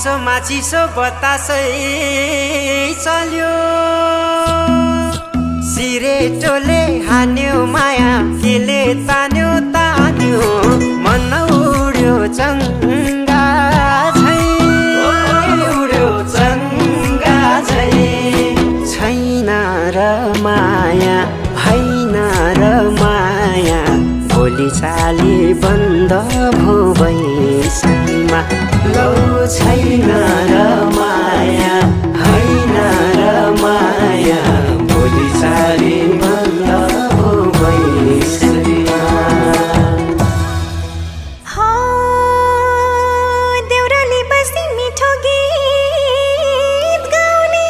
चिसो बतासै चल्यो सिरेटोले हान्यो माया केले तान्यो मन उड्यो चङ्गा झै उड्यो चङ्गा झै छैन र माया होइन र माया भोलि चाली बन्द भो बैसैमा लौ छैन र माया होइन र माया भोलि चाली बन्द भो बैसैमा देउराली बस्ती मिठो गीत गाउने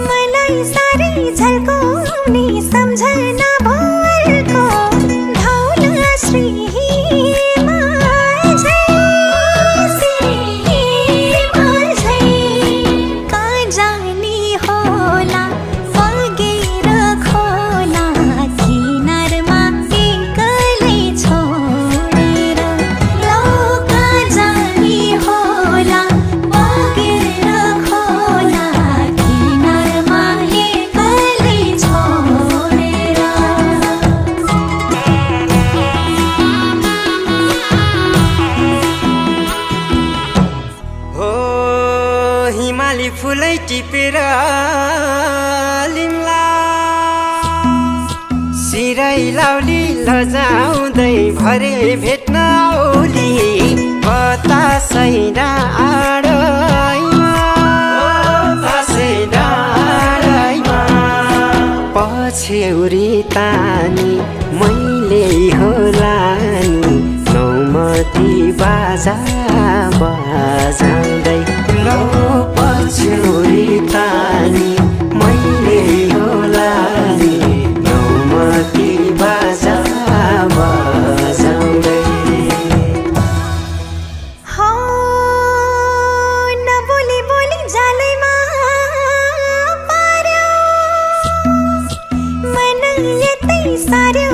मलाई साह्रै झल्काउने सम्झना भरको धौला श्री हिमाली फुलै टिपेर लिम्ला सिरै लाउली लजाउँदै भरे भेट्न औली बतासै डाँडैमा पछ्यौरी तानी मैले होला नि नौमती बाजा बजाउँदै लौ पछ्यौरी तानी मैले होला नि नौमती बाजा बजाउँदै नबोली बोली जालैमा पार्यो मन यतै सार्यो